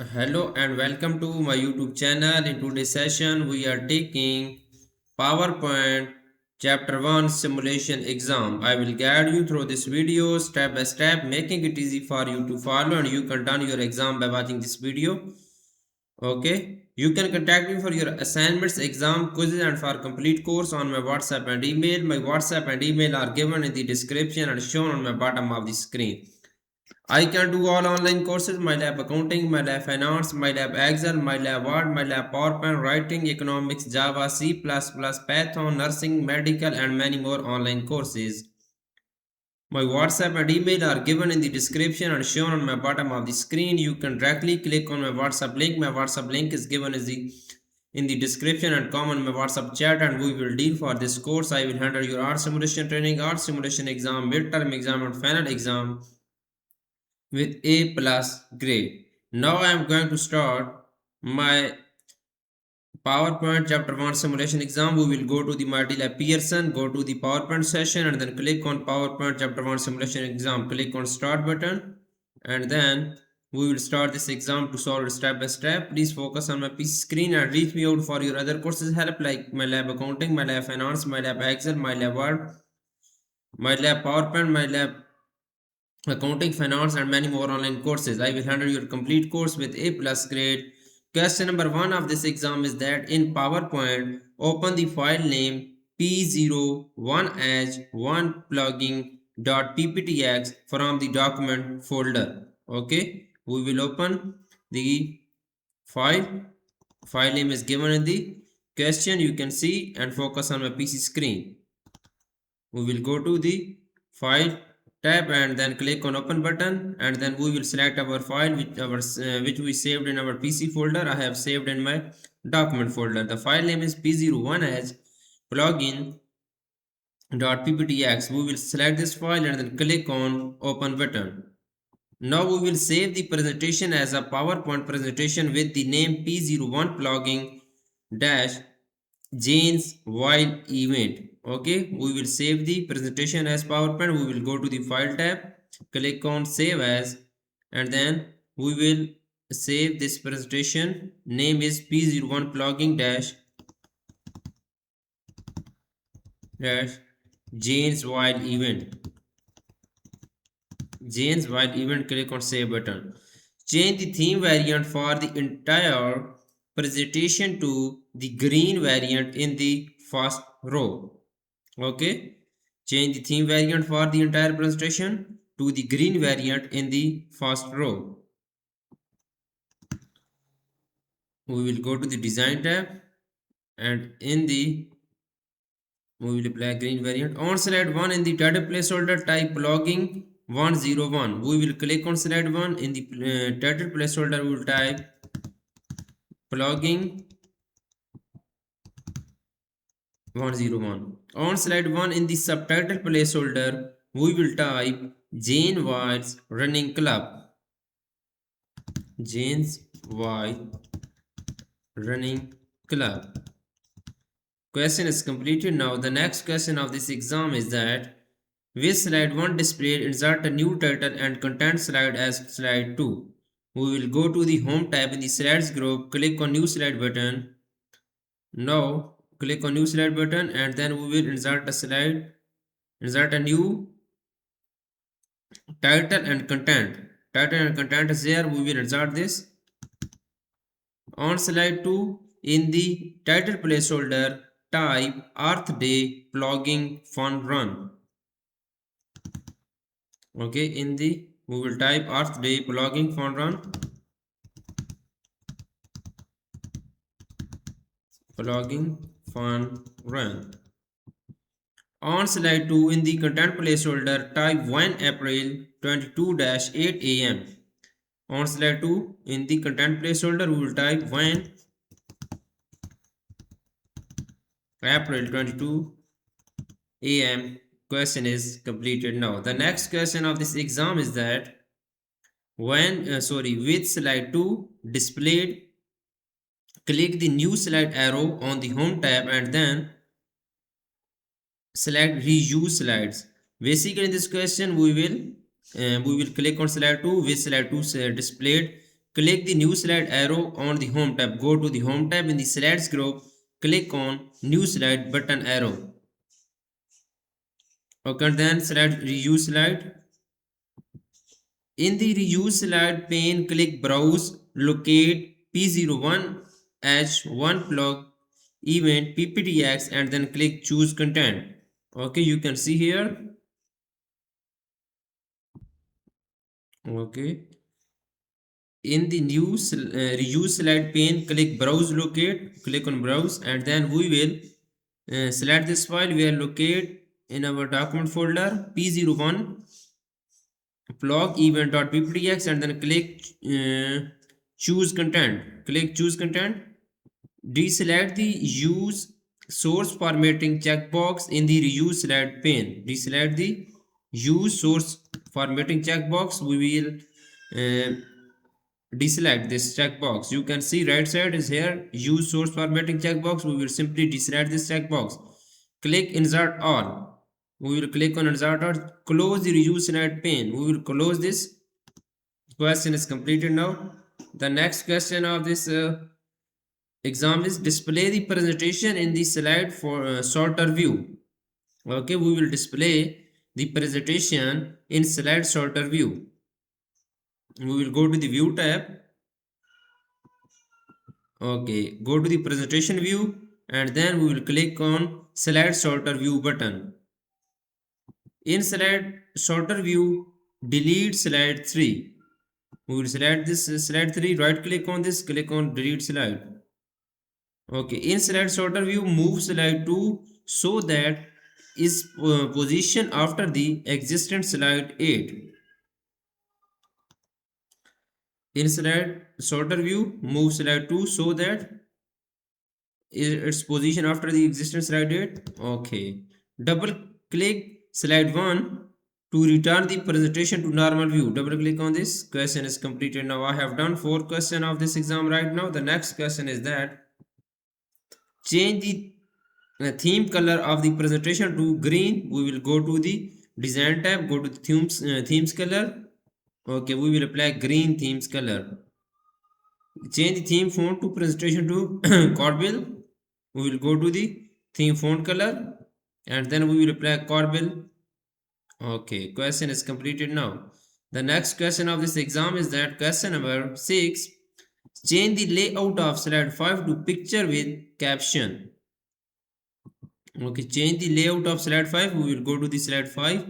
Hello and welcome to my YouTube channel. In today's session, we are taking PowerPoint Chapter 1 Simulation Exam. I will guide you through this video step by step, making it easy for you to follow, and you can done your exam by watching this video. Okay. You can contact me for your assignments, exam, quizzes, and for complete course on my WhatsApp and email. My WhatsApp and email are given in the description and shown on my bottom of the screen. I can do all online courses, my lab accounting, my lab finance, my lab Excel, my lab Word, my lab PowerPoint, writing, economics, Java, C++, Python, nursing, medical, and many more online courses. My WhatsApp and email are given in the description and shown on my bottom of the screen. You can directly click on my WhatsApp link. My WhatsApp link is given in the description and come on my WhatsApp chat, and we will deal for this course. I will handle your art simulation training, art simulation exam, midterm exam, and final exam with A plus grade. Now I am going to start my PowerPoint chapter 1 simulation exam. We will go to the MyDLab Pearson, go to the PowerPoint session, and then click on PowerPoint chapter 1 simulation exam. Click on start button, and then we will start this exam to solve it step by step. Please focus on my PC screen and reach me out for your other courses help like my lab accounting, my lab finance, my lab Excel, my lab Word, my lab PowerPoint, my lab accounting, finance, and many more online courses. I will handle your complete course with A plus grade. Question number 1 of this exam is that in PowerPoint, open the file name p01h1plugging.pptx from the document folder. Okay, we will open the file. File name is given in the question, you can see, and focus on my PC screen. We will go to the file tab and then click on open button, and then we will select our file which we saved in our PC folder. I have saved in my document folder. The file name is p01h plugin.pptx. We will select this file and then click on open button. Now we will save the presentation as a PowerPoint presentation with the name p01 plugging dash Jane's while event. Okay, we will save the presentation as PowerPoint. We will go to the file tab, click on save as, and then we will save this presentation. Name is p01 plugging dash Jane's while event. Jane's while event, click on save button. Change the theme variant for the entire presentation to the green variant in the first row. Okay, change the theme variant for the entire presentation to the green variant in the first row. We will go to the design tab, and in the we will apply green variant. On slide 1 in the title placeholder, type logging 101. We will click on slide 1 in the title placeholder. We will type logging 101. On slide 1 in the subtitle placeholder, we will type Jane White's Running Club. Jane's White Running Club. Question is completed. Now the next question of this exam is that with slide 1 displayed, insert a new title and content slide as slide 2. We will go to the home tab in the slides group, click on new slide button. Now click on new slide button, and then we will insert a new title and content. Title and content is there. We will insert this. On slide 2 in the title placeholder, type Earth Day Plugging Fun Run. Okay, in the we will type Earth Day Plugging Fun Run. Plugging Fun Run. On slide 2 in the content placeholder, type 1 April 22-8 am. On slide 2 in the content placeholder, we will type 1 April 22 am. Question is completed. Now the next question of this exam is that with slide 2 displayed, click the new slide arrow on the home tab and then select reuse slides. Basically in this question we will click on slide 2 with slide 2 displayed, click the new slide arrow on the home tab. Go to the home tab in the slides group, click on new slide button arrow. Okay, then select reuse slide. In the reuse slide pane, click browse, locate P01H1 plug event PPTX and then click choose content. Okay, you can see here. Okay. In the new reuse slide pane, click browse locate, click on browse and then we will select this file. We will locate in our document folder P01 blog event.pptx and then click choose content. Click choose content. Deselect the use source formatting checkbox in the reuse slide pane. Deselect the use source formatting checkbox. We will uh, deselect this checkbox. You can see right side is here use source formatting checkbox. We will simply deselect this checkbox. Click insert all. We will click on insert all. Close the reuse slide pane. We will close this. Question is completed now. The next question of this exam is display the presentation in the slide for sorter view. Okay, we will display the presentation in slide sorter view. We will go to the view tab. Okay, go to the presentation view and then we will click on slide sorter view button. In slide sorter view, delete slide 3. We will select this slide 3, right click on this, click on delete slide. Okay, in slide sorter view, move slide 2 so that is position after the existing slide 8. In slide sorter view, move slide 2 so that its position after the existing slide 8. Okay, double click slide 1 to return the presentation to normal view. Double click on this. Question is completed. Now I have done 4 questions of this exam right now. The next question is that change the theme color of the presentation to green. We will go to the design tab, go to the themes color. Okay, we will apply green themes color. Change the theme font to presentation to Corbeil. We will go to the theme font color and then we will apply Corbeil. Okay, question is completed now. The next question of this exam is that question number 6. Change the layout of slide 5 to picture with caption. Okay, change the layout of slide 5. We will go to the slide 5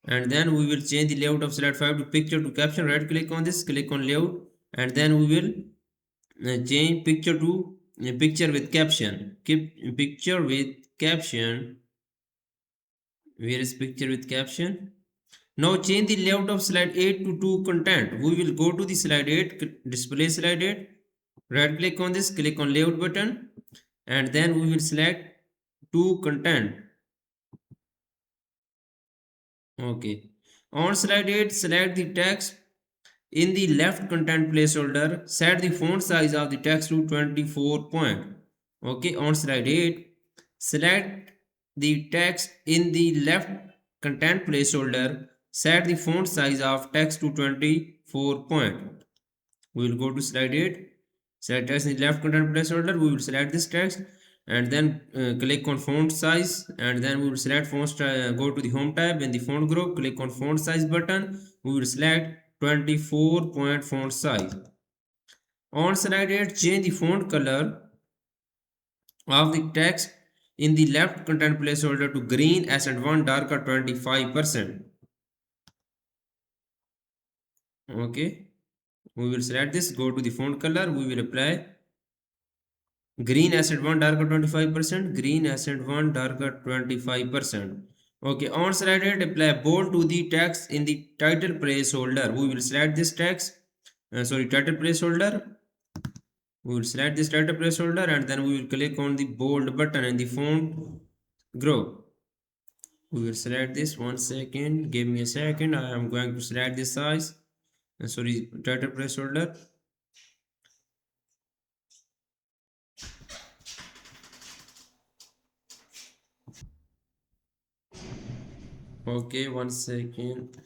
and then we will change the layout of slide 5 to picture to caption. Right click on this, click on layout and then we will change picture to picture with caption. Keep picture with caption. Where is picture with caption? Now change the layout of slide 8 to content. We will go to the slide 8, display slide 8. Right click on this, click on layout button and then we will select to content. Okay. On slide 8, select the text in the left content placeholder. Set the font size of the text to 24 point. Okay. On slide 8, select the text in the left content placeholder. Set the font size of text to 24 point. We will go to slide 8. Select text in the left content placeholder. We will select this text and then click on font size and then we will select font style. Go to the home tab in the font group, click on font size button. We will select 24 point font size. On slide 8, change the font color of the text in the left content placeholder to green accent 1 darker 25%. Okay, we will select this, go to the font color, we will apply green accent 1 darker 25%, green accent 1 darker 25%. Okay, on slide 8, apply bold to the text in the title placeholder. We will select this text, title placeholder. We will select this title placeholder and then we will click on the bold button in the font group. We will select this. One second, give me a second. I am going to select this size. Title placeholder. Okay, one second.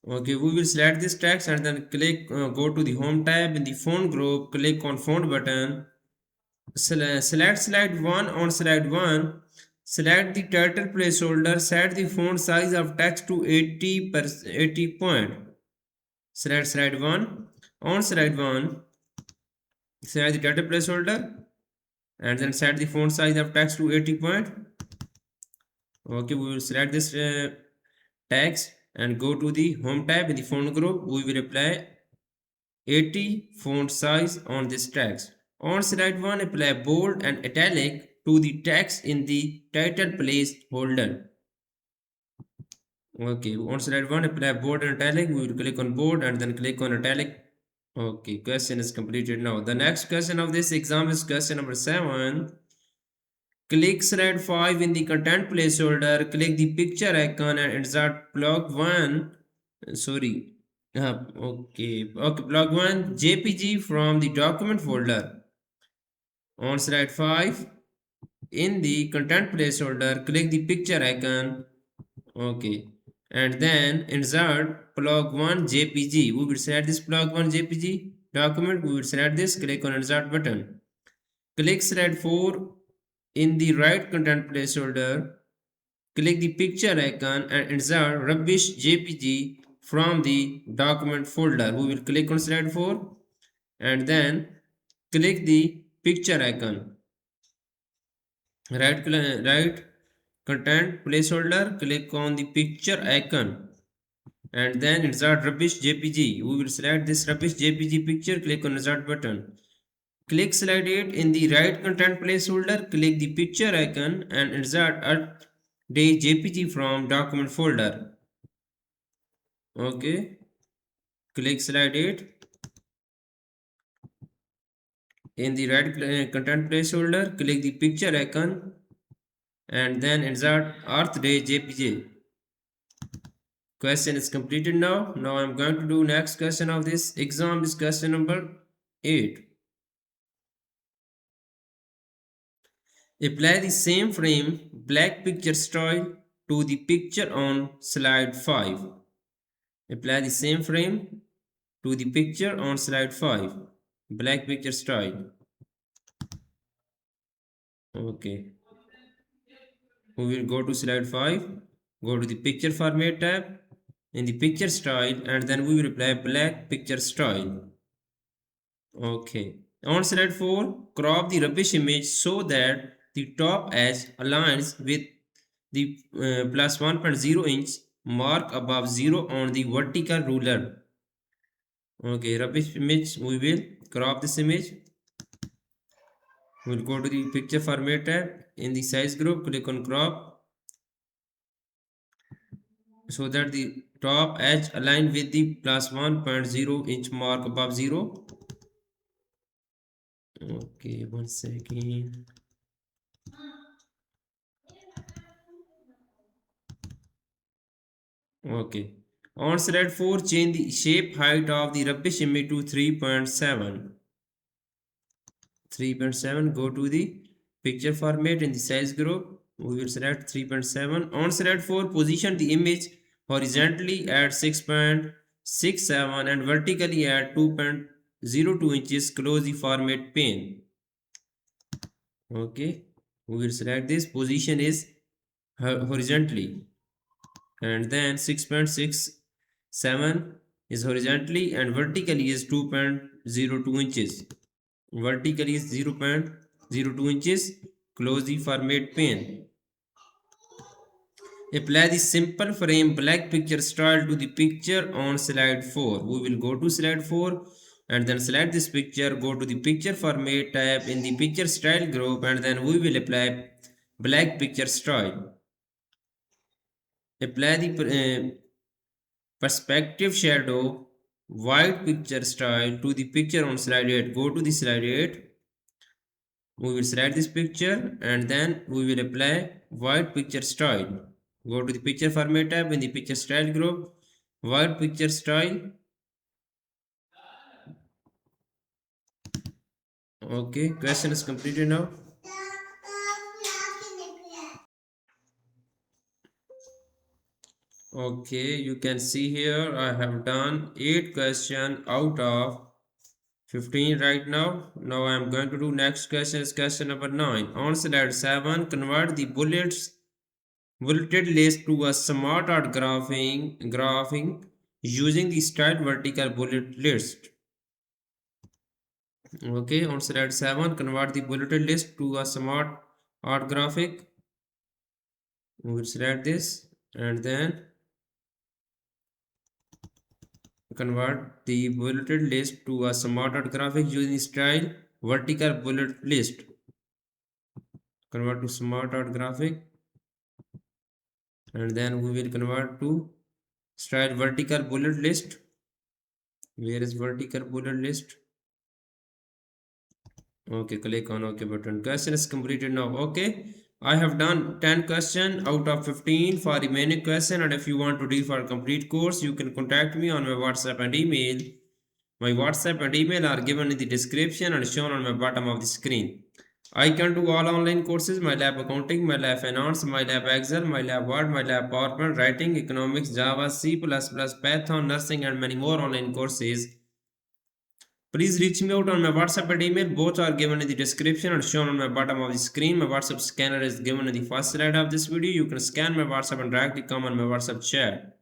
Okay, we will select this text and then click go to the home tab in the font group, click on font button, select slide 1 on slide 1, select the title placeholder, set the font size of text to 80 point. Select slide 1 on slide 1, select the title placeholder and then set the font size of text to 80 point. Okay, we will select this text and go to the home tab in the font group. We will apply 80 font size on this text. On slide 1, apply bold and italic to the text in the title place holder. Okay, on slide 1, apply bold and italic. We will click on bold and then click on italic. Okay, question is completed now. The next question of this exam is question number 7. Click slide 5 in the content placeholder. Click the picture icon and insert plug 1. Sorry. Okay, plug 1 JPG from the document folder. On slide 5, in the content placeholder, click the picture icon. Okay, and then insert plug 1 JPG. We will select this plug 1 JPG document. We will select this, click on insert button. Click slide 4 in the right content placeholder. Click the picture icon and insert rubbish JPG from the document folder. We will click on slide 4 and then click the picture icon. Right content placeholder, click on the picture icon and then insert rubbish JPG. We will select this rubbish JPG picture, click on insert button. Click slide 8 in the right content placeholder, click the picture icon and insert Earth Day JPG from document folder. Okay, click slide 8 in the right content placeholder, click the picture icon and then insert Earth Day JPG. Question is completed now. Now I'm going to do next question of this exam is question number 8. Apply the same frame black picture style to the picture on slide 5. Apply the same frame to the picture on slide 5. Black picture style. Okay. We will go to slide 5. Go to the picture format tab in the picture style and then we will apply black picture style. Okay. On slide 4, crop the rubbish image so that the top edge aligns with the plus 1.0 inch mark above 0 on the vertical ruler. Okay, rubbish image, we will crop this image. We'll go to the picture format tab in the size group, click on crop so that the top edge align with the plus 1.0 inch mark above 0. Okay, 1 second. Okay. On slide 4, change the shape height of the rubbish image to 3.7. 3.7. Go to the picture format in the size group. We will select 3.7. On slide 4, position the image horizontally at 6.67 and vertically at 2.02 inches. Close the format pane. Okay. We will select this. Position is horizontally. And then 6.67 is horizontally and vertically is 2.02 inches. Vertically is 0.02 inches. Close the format pane. Apply the simple frame black picture style to the picture on slide 4. We will go to slide 4 and then select this picture. Go to the picture format tab in the picture style group and then we will apply black picture style. Apply the perspective shadow white picture style to the picture on slide 8. Go to the slide 8. We will select this picture and then we will apply white picture style. Go to the picture format tab in the picture style group. White picture style. Okay, question is completed now. Okay, you can see here I have done 8 questions out of 15 right now. Now I am going to do next question is question number 9. On slide 7, convert the bulleted list to a smart art graphing using the styled vertical bullet list. Okay, on slide 7, convert the bulleted list to a smart art graphic. We will select this and then convert the bulleted list to a smart art graphic using style vertical bullet list. Convert to smart art graphic and then we will convert to style vertical bullet list. Where is vertical bullet list? Okay, click on OK button. Question is completed now. Okay, I have done 10 question out of 15 for remaining question, and if you want to read for complete course, you can contact me on my WhatsApp and email. My WhatsApp and email are given in the description and shown on my bottom of the screen. I can do all online courses, my lab accounting, my lab finance, my lab Excel, my lab Word, my lab PowerPoint, writing, economics, Java, C++, Python, nursing and many more online courses. Please reach me out on my WhatsApp and email. Both are given in the description and shown on my bottom of the screen. My WhatsApp scanner is given in the first slide of this video. You can scan my WhatsApp and directly come on my WhatsApp chat.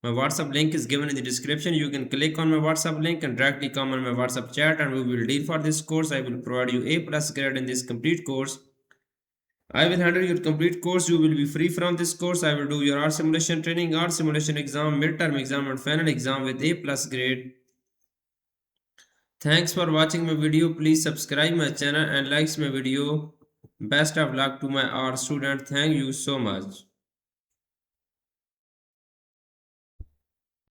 My WhatsApp link is given in the description. You can click on my WhatsApp link and directly come on my WhatsApp chat and we will deal for this course. I will provide you A plus grade in this complete course. I will handle your complete course. You will be free from this course. I will do your art simulation training, art simulation exam, midterm exam and final exam with A plus grade. Thanks for watching my video. Please subscribe my channel and likes my video. Best of luck to my art student. Thank you so much.